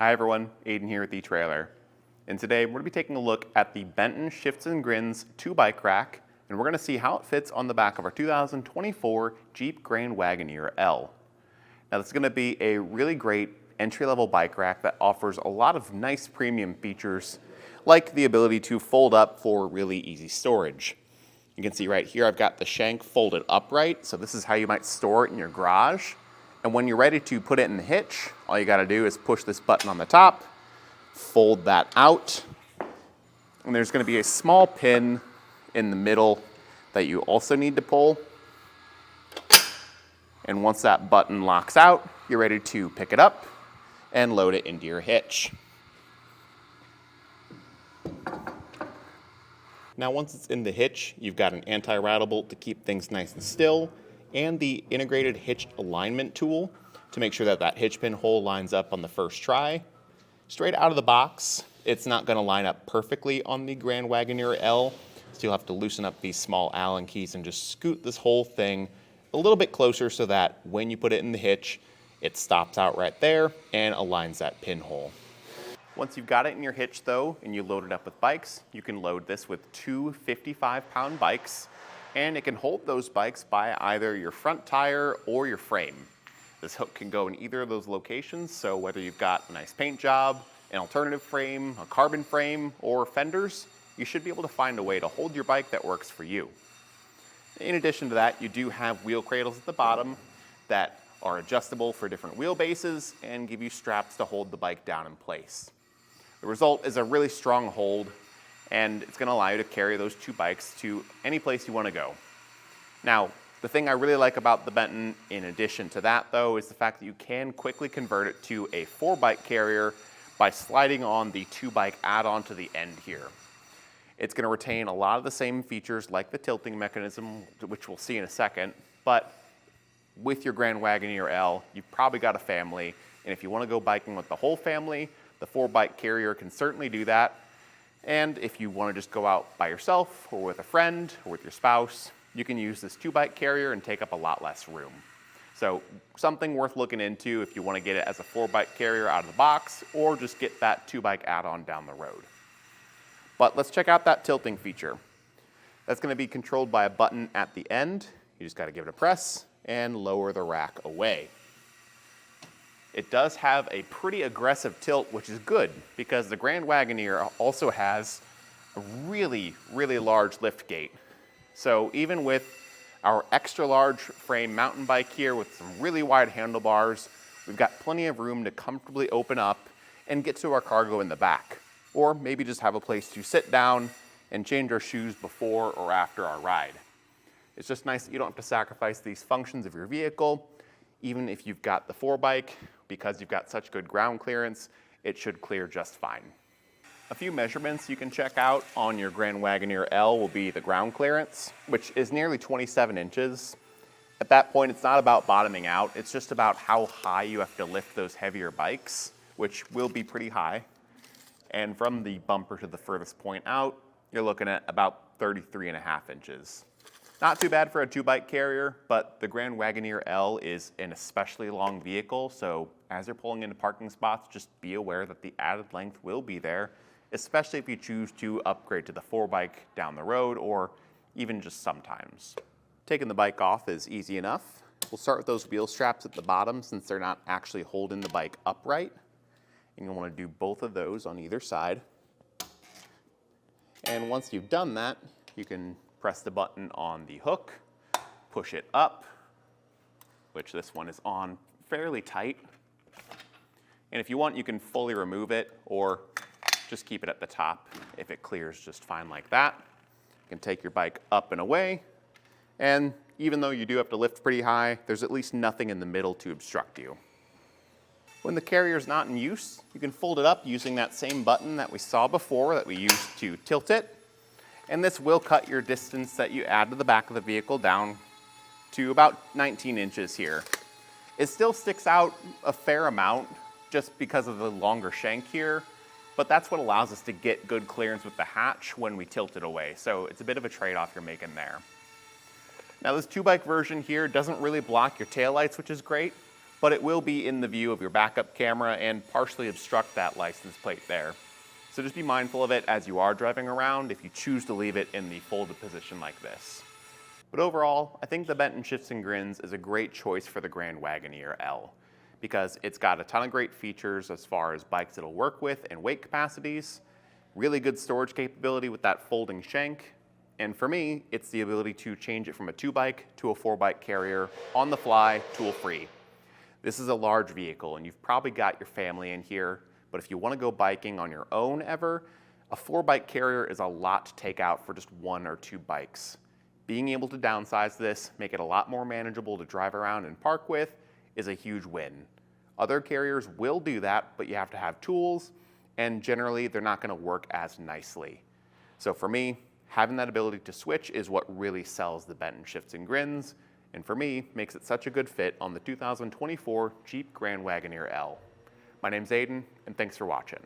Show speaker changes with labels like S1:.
S1: Hi everyone, Aiden here with etrailer. And today we're going to be taking a look at the Benton Shifts&Grins 2 bike rack, and we're going to see how it fits on the back of our 2024 Jeep Grand Wagoneer L. Now this is going to be a really great entry-level bike rack that offers a lot of nice premium features, like the ability to fold up for really easy storage. You can see right here I've got the shank folded upright, so this is how you might store it in your garage. And when you're ready to put it in the hitch, all you gotta do is push this button on the top, fold that out, and there's gonna be a small pin in the middle that you also need to pull. And once that button locks out, you're ready to pick it up and load it into your hitch. Now once it's in the hitch, you've got an anti-rattle bolt to keep things nice and still, and the integrated hitch alignment tool to make sure that that hitch pin hole lines up on the first try. Straight out of the box, it's not going to line up perfectly on the Grand Wagoneer L, so you'll have to loosen up these small Allen keys and just scoot this whole thing a little bit closer so that when you put it in the hitch, it stops out right there and aligns that pinhole. Once you've got it in your hitch though, and you load it up with bikes, you can load this with two 55-pound bikes, and it can hold those bikes by either your front tire or your frame. This hook can go in either of those locations, so whether you've got a nice paint job, an alternative frame, a carbon frame, or fenders, you should be able to find a way to hold your bike that works for you. In addition to that, you do have wheel cradles at the bottom that are adjustable for different wheelbases and give you straps to hold the bike down in place. The result is a really strong hold, and it's going to allow you to carry those two bikes to any place you want to go. Now, the thing I really like about the Benton, in addition to that though, is the fact that you can quickly convert it to a 4-bike carrier by sliding on the 2-bike add-on to the end here. It's going to retain a lot of the same features like the tilting mechanism, which we'll see in a second, but with your Grand Wagoneer L, you've probably got a family, and if you want to go biking with the whole family, the 4-bike carrier can certainly do that. And if you want to just go out by yourself or with a friend or with your spouse, you can use this 2-bike carrier and take up a lot less room. So something worth looking into if you want to get it as a 4-bike carrier out of the box or just get that 2-bike add-on down the road. But let's check out that tilting feature. That's going to be controlled by a button at the end. You just got to give it a press and lower the rack away. It does have a pretty aggressive tilt, which is good because the Grand Wagoneer also has a really, really large lift gate. So even with our extra large frame mountain bike here with some really wide handlebars, we've got plenty of room to comfortably open up and get to our cargo in the back. Or maybe just have a place to sit down and change our shoes before or after our ride. It's just nice that you don't have to sacrifice these functions of your vehicle. Even if you've got the 4-bike, because you've got such good ground clearance, it should clear just fine. A few measurements you can check out on your Grand Wagoneer L will be the ground clearance, which is nearly 27 inches. At that point, it's not about bottoming out, it's just about how high you have to lift those heavier bikes, which will be pretty high. And from the bumper to the furthest point out, you're looking at about 33.5 inches. Not too bad for a 2-bike carrier, but the Grand Wagoneer L is an especially long vehicle, so as you're pulling into parking spots, just be aware that the added length will be there, especially if you choose to upgrade to the 4-bike down the road or even just sometimes. Taking the bike off is easy enough. We'll start with those wheel straps at the bottom since they're not actually holding the bike upright. And you'll want to do both of those on either side. And once you've done that, you can press the button on the hook, push it up, which this one is on fairly tight. And if you want, you can fully remove it or just keep it at the top if it clears just fine like that. You can take your bike up and away. And even though you do have to lift pretty high, there's at least nothing in the middle to obstruct you. When the carrier is not in use, you can fold it up using that same button that we saw before that we used to tilt it. And this will cut your distance that you add to the back of the vehicle down to about 19 inches here. It still sticks out a fair amount just because of the longer shank here, but that's what allows us to get good clearance with the hatch when we tilt it away. So it's a bit of a trade-off you're making there. Now this 2-bike version here doesn't really block your taillights, which is great, but it will be in the view of your backup camera and partially obstruct that license plate there. So just be mindful of it as you are driving around if you choose to leave it in the folded position like this. But overall, I think the Benton Shifts&Grins is a great choice for the Grand Wagoneer L because it's got a ton of great features as far as bikes it'll work with and weight capacities, really good storage capability with that folding shank, and for me, it's the ability to change it from a 2-bike to a 4-bike carrier on the fly, tool-free. This is a large vehicle and you've probably got your family in here, but if you want to go biking on your own ever, a 4-bike carrier is a lot to take out for just 1 or 2 bikes. Being able to downsize this, make it a lot more manageable to drive around and park with, is a huge win. Other carriers will do that, but you have to have tools, and generally they're not going to work as nicely. So for me, having that ability to switch is what really sells the Benton Shifts&Grins, and for me, makes it such a good fit on the 2024 Jeep Grand Wagoneer L. My name's Aiden, and thanks for watching.